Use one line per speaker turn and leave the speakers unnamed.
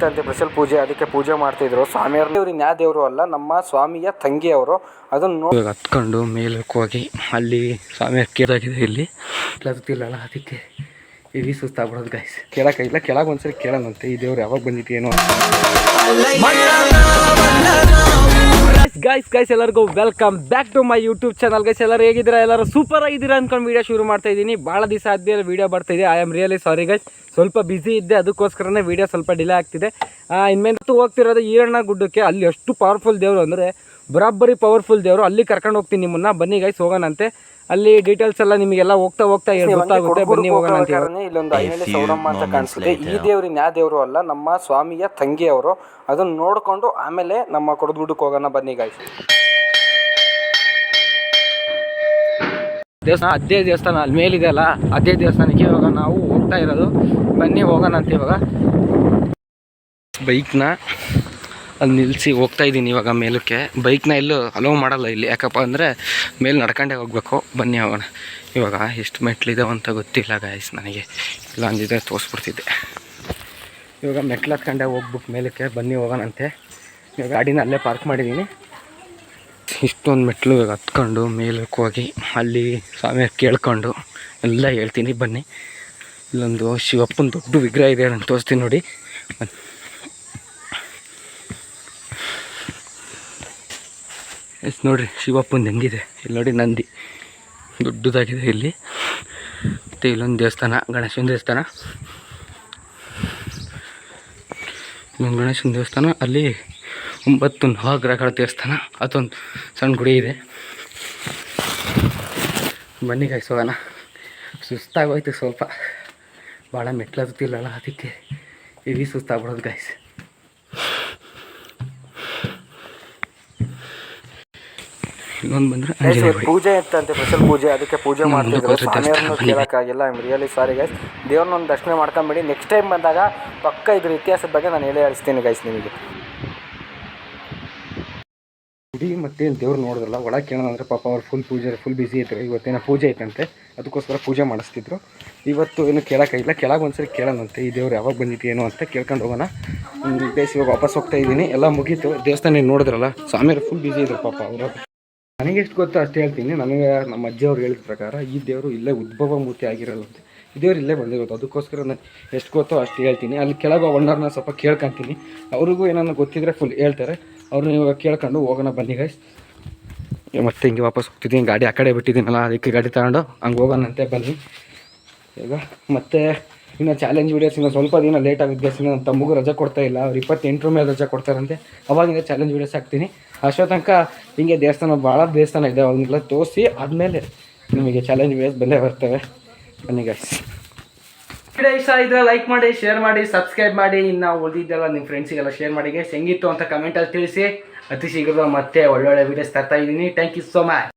ಇತ್ತಂತೆ ಸ್ಪೆಷಲ್ ಪೂಜೆ, ಅದಕ್ಕೆ ಪೂಜೆ ಮಾಡ್ತಿದ್ರು. ಸ್ವಾಮಿಯವ್ರು ಇವ್ರು ನ್ಯಾ ದೇವರು ಅಲ್ಲ, ನಮ್ಮ ಸ್ವಾಮಿಯ ತಂಗಿಯವರು. ಅದನ್ನು ಹತ್ಕೊಂಡು ಮೇಲಕ್ಕೆ ಹೋಗಿ ಅಲ್ಲಿ ಸ್ವಾಮಿಯ ಕೇಳಾಗಿದೆ. ಇಲ್ಲಿ ಗೊತ್ತಿಲ್ಲಲ್ಲ, ಅದಕ್ಕೆ ಇಲ್ಲಿ ಸುಸ್ತಾಗ್ಬಿಡೋದು ಗೈಸ್. ಕೇಳಕ್ಕಾಗಿಲ್ಲ, ಕೆಳಗೆ ಒಂದ್ಸರಿ ಕೇಳೋಣಂತೆ ಈ ದೇವ್ರು ಯಾವಾಗ ಬಂದಿತ್ತು ಏನೋ. ಗೈಸ್ ಎಲ್ಲರಿಗೂ welcome back to my YouTube channel. Guys ಎಲ್ಲರೂ ಹೇಗಿದ್ದೀರಾ? ಎಲ್ಲರೂ ಸೂಪರ್ ಆಗಿದ್ದೀರಾ ಅಂದ್ಕೊಂಡು ವೀಡಿಯೋ ಶುರು ಮಾಡ್ತಾ ಇದ್ದೀನಿ. ಭಾಳ ದಿವಸ ಆದ್ಮೇಲೆ ವೀಡಿಯೋ ಬರ್ತಾ ಇದೆ. I am really sorry guys, ಸ್ವಲ್ಪ ಬಿಸಿ ಇದ್ದೆ, ಅದಕ್ಕೋಸ್ಕರನೇ ವೀಡಿಯೋ ಸ್ವಲ್ಪ ಡಿಲೇ ಆಗ್ತಿದೆ. ಇನ್ಮೇಲೆ ಹೋಗ್ತಿರೋದು ಈರಣ್ಣ ಗುಡ್ಡಕ್ಕೆ. ಅಲ್ಲಿ ಎಷ್ಟು ಪವರ್ಫುಲ್ ದೇವರು ಅಂದರೆ ಬರಾಬ್ಬರಿ ಪವರ್ಫುಲ್ ದೇವರು. ಅಲ್ಲಿ ಕರ್ಕೊಂಡು ಹೋಗ್ತೀನಿ ನಿಮ್ಮನ್ನ. ಬನ್ನಿ ಗೈಸ್ ಹೋಗೋಣಂತೆ. ಅಲ್ಲಿ ಡೀಟೇಲ್ಸ್ ಎಲ್ಲ ನಿಮಗೆಲ್ಲ ಹೋಗ್ತಾ ಗೊತ್ತಾಗುತ್ತೆ. ಬನ್ನಿ ಹೋಗೋಣ ಅಂತ. ಇಲ್ಲೊಂದು ಐನಳ್ಳಿ ಸೌಡಮ್ಮ ಅಂತ ಕಾಣಿಸುತ್ತೆ. ಈ ದೇವ್ರಿನ ಯಾವ ದೇವರು ಅಲ್ಲ, ನಮ್ಮ ಸ್ವಾಮಿಯ ತಂಗಿಯವರು. ಅದನ್ನ ನೋಡ್ಕೊಂಡು ಆಮೇಲೆ ನಮ್ಮ ಕೊಡದ್ಗುಡ್ಡಕ್ಕೆ ಹೋಗೋಣ ಬನ್ನಿ ಗಾಯ್ಸ್. ದೇವಸ್ಥಾನ ಅದೇ ದೇವಸ್ಥಾನ ಅಲ್ಲಿ ಮೇಲಿದೆ ಅಲ್ಲ, ಅದೇ ದೇವಸ್ಥಾನಕ್ಕೆ ಇವಾಗ ನಾವು ಹೋಗ್ತಾ ಇರೋದು. ಬನ್ನಿ ಹೋಗೋಣ ಅಂತ. ಇವಾಗ ಬೈಕ್ನ ಅಲ್ಲಿ ನಿಲ್ಲಿಸಿ ಹೋಗ್ತಾ ಇದ್ದೀನಿ ಇವಾಗ ಮೇಲಕ್ಕೆ. ಬೈಕ್ನ ಎಲ್ಲೂ ಅಲೋ ಮಾಡಲ್ಲ ಇಲ್ಲಿ, ಯಾಕಪ್ಪ ಅಂದರೆ ಮೇಲೆ ನಡ್ಕೊಂಡೇ ಹೋಗ್ಬೇಕು. ಬನ್ನಿ ಹೋಗೋಣ. ಇವಾಗ ಎಷ್ಟು ಮೆಟ್ಲಿದಾವೆ ಅಂತ ಗೊತ್ತಿಲ್ಲ ಗಾಯ್ಸ್ ನನಗೆ, ಇಲ್ಲ ಅಂದಿದ್ರೆ ತೋರಿಸ್ಬಿಡ್ತಿದ್ದೆ. ಇವಾಗ ಮೆಟ್ಲು ಹತ್ಕೊಂಡೆ ಹೋಗ್ಬಿಟ್ಟು ಮೇಲಕ್ಕೆ. ಬನ್ನಿ ಹೋಗೋಣಂತೆ. ಇವಾಗ ಗಾಡಿನ ಅಲ್ಲೇ ಪಾರ್ಕ್ ಮಾಡಿದ್ದೀನಿ. ಇಷ್ಟೊಂದು ಮೆಟ್ಲು ಇವಾಗ ಹತ್ಕೊಂಡು ಮೇಲಕ್ಕೆ ಹೋಗಿ ಅಲ್ಲಿ ಸ್ವಾಮಿ ಕೇಳ್ಕೊಂಡು ಎಲ್ಲ ಹೇಳ್ತೀನಿ. ಬನ್ನಿ. ಇಲ್ಲೊಂದು ಶಿವಪ್ಪನ ದೊಡ್ಡ ವಿಗ್ರಹ ಇದೆ, ನಾನು ತೋರಿಸ್ತೀನಿ ನೋಡಿ. ನೋಡಿರಿ ಶಿವಪ್ಪಂದು ಹೆಂಗಿದೆ ಇಲ್ಲಿ ನೋಡಿ. ನಂದಿ ದೊಡ್ಡದಾಗಿದೆ ಇಲ್ಲಿ. ಮತ್ತು ಇಲ್ಲೊಂದು ದೇವಸ್ಥಾನ, ಗಣೇಶನ ದೇವಸ್ಥಾನ. ಇಲ್ಲೊಂದು ಗಣೇಶನ ದೇವಸ್ಥಾನ, ಅಲ್ಲಿ 9 ನವಗ್ರಹಗಳ ದೇವಸ್ಥಾನ, ಅದೊಂದು ಸಣ್ಣ ಗುಡಿ ಇದೆ. ಬನ್ನಿ ಗಾಯ್ಸ್ ಹೋಗೋಣ. ಸುಸ್ತಾಗೋಯ್ತು ಸ್ವಲ್ಪ, ಭಾಳ ಮೆಟ್ಲು ಹತ್ತಿಲ್ಲಲ್ಲ, ಅದಕ್ಕೆ ಇಲ್ಲಿ ಸುಸ್ತಾಗ್ಬಿಡೋದು ಗಾಯ್ಸ್. ಇನ್ನೊಂದು ಬಂದರೆ ಪೂಜೆ ಇತ್ತಂತೆ, ಸ್ಪೆಷಲ್ ಪೂಜೆ, ಅದಕ್ಕೆ ಪೂಜೆ ಮಾಡ್ತಿದ್ರು. ಸ್ವಾಮಿಯವ್ರನ್ನೂ ಕೇಳೋಕ್ಕಾಗಿಲ್ಲ. I am really sorry guys. ದೇವ್ರನ್ನೊಂದು ದರ್ಶನ ಮಾಡ್ಕೊಂಬಿಡಿ. ನೆಕ್ಸ್ಟ್ ಟೈಮ್ ಬಂದಾಗ ಪಕ್ಕ ಇದ್ರ ಇತಿಹಾಸದ ಬಗ್ಗೆ ನಾನು ಹೇಳಿ ಹೇಳಿಸ್ತೀನಿ ಗೈಸ್ ನಿಮಗೆ. ಗುಡಿ ಮತ್ತು ದೇವ್ರು ನೋಡಿದ್ರಲ್ಲ, ಒಳಗೆ ಕೇಳೋದಂದರೆ ಪಾಪ ಅವ್ರು ಫುಲ್ ಬಿಸಿ ಇದ್ರು. ಇವತ್ತೇನೋ ಪೂಜೆ ಐತಂತೆ, ಅದಕ್ಕೋಸ್ಕರ ಪೂಜೆ ಮಾಡಿಸ್ತಿದ್ರು. ಇವತ್ತು ಏನು ಕೇಳೋಕ್ಕಾಗಿಲ್ಲ. ಕೆಳಗೆ ಒಂದ್ಸರಿ ಕೇಳೋಣಂತೆ ಈ ದೇವ್ರು ಯಾವಾಗ ಬಂದಿತ್ತು ಏನೋ ಅಂತ ಕೇಳ್ಕೊಂಡು ಹೋಗೋಣ. ಬೇಸ್ ಇವಾಗ ವಾಪಸ್ ಹೋಗ್ತಾ ಇದ್ದೀನಿ. ಎಲ್ಲ ಮುಗೀತು. ದೇವಸ್ಥಾನ ನೋಡಿದ್ರಲ್ಲ, ಸ್ವಾಮಿಯವರು ಫುಲ್ ಬಿಸಿ ಇದ್ರು ಪಾಪ ಅವರು. ನನಗೆ ಎಷ್ಟು ಗೊತ್ತೋ ಅಷ್ಟು ಹೇಳ್ತೀನಿ. ನನಗೆ ನಮ್ಮ ಅಜ್ಜಿಯವ್ರು ಹೇಳಿದ ಪ್ರಕಾರ ಈ ದೇವರು ಇಲ್ಲೇ ಉದ್ಭವ ಮೂರ್ತಿ ಆಗಿರೋದಂತೆ. ಈ ದೇವ್ರು ಇಲ್ಲೇ ಬಂದಿರೋದು, ಅದಕ್ಕೋಸ್ಕರ ನಾನು ಎಷ್ಟು ಗೊತ್ತೋ ಅಷ್ಟು ಹೇಳ್ತೀನಿ. ಅಲ್ಲಿ ಕೆಳಗೆ ಒಣ್ಣವ್ರನ್ನ ಸ್ವಲ್ಪ ಕೇಳ್ಕೊತೀನಿ. ಅವ್ರಿಗೂ ಏನಾದ್ರು ಗೊತ್ತಿದ್ರೆ ಫುಲ್ ಹೇಳ್ತಾರೆ. ಅವ್ರನ್ನ ಇವಾಗ ಕೇಳ್ಕೊಂಡು ಹೋಗೋಣ ಬನ್ನಿ ಗೈಸ್. ಮತ್ತೆ ಹಿಂಗೆ ವಾಪಸ್ ಹೋಗ್ತಿದ್ದೀನಿ. ಗಾಡಿ ಆ ಕಡೆ ಬಿಟ್ಟಿದ್ದೀನಲ್ಲ, ಅದಕ್ಕೆ ಗಾಡಿ ತಗೊಂಡು ಹಂಗೆ ಹೋಗೋಣಂತೆ ಬನ್ನಿ. ಈಗ ಮತ್ತೆ ಇನ್ನು ಚಾಲೆಂಜ್ ವೀಡಿಯೋಸ್ ಇನ್ನು ಸ್ವಲ್ಪ ದಿನ ಲೇಟ್ ಆಗುತ್ತೆ. ಇನ್ನು ನನ್ನ ತಮ್ಮಗೂ ರಜೆ ಕೊಡ್ತಾ ಇಲ್ಲ. ಅವ್ರು 28 ಮೇಲೆ ರಜೆ ಕೊಡ್ತಾರಂತೆ. ಅವಾಗಿಂದ ಚಾಲೆಂಜ್ ವೀಡಿಯೋಸ್ ಹಾಕ್ತೀನಿ. ಅಷ್ಟೋ ತನಕ ಹಿಂಗೆ ದೇವಸ್ಥಾನ ಭಾಳ ದೇವಸ್ಥಾನ ಇದೆ, ಅವನ್ನೆಲ್ಲ ತೋರಿಸಿ ಆದಮೇಲೆ ನಿಮಗೆ ಚಾಲೆಂಜ್ ವೀಡಿಯೋಸ್ ಬಂದೇ ಬರ್ತವೆ. ಬನ್ನಿ ಗೈಸ್. ವಿಡಿಯೋ ಇಷ್ಟ ಇದ್ದರೆ ಲೈಕ್ ಮಾಡಿ, ಶೇರ್ ಮಾಡಿ, ಸಬ್ಸ್ಕ್ರೈಬ್ ಮಾಡಿ. ಇನ್ನು ಉಳಿದಿದ್ದೆಲ್ಲ ನಿಮ್ಮ ಫ್ರೆಂಡ್ಸಿಗೆಲ್ಲ ಶೇರ್ ಮಾಡಿ ಗೈಸ್. ಹೆಂಗಿತ್ತು ಅಂತ ಕಮೆಂಟಲ್ಲಿ ತಿಳಿಸಿ. ಅತಿ ಶೀಘ್ರ ಮತ್ತೆ ಒಳ್ಳೊಳ್ಳೆ ವೀಡಿಯೋಸ್ ತರ್ತಾ ಇದ್ದೀನಿ. Thank you so much.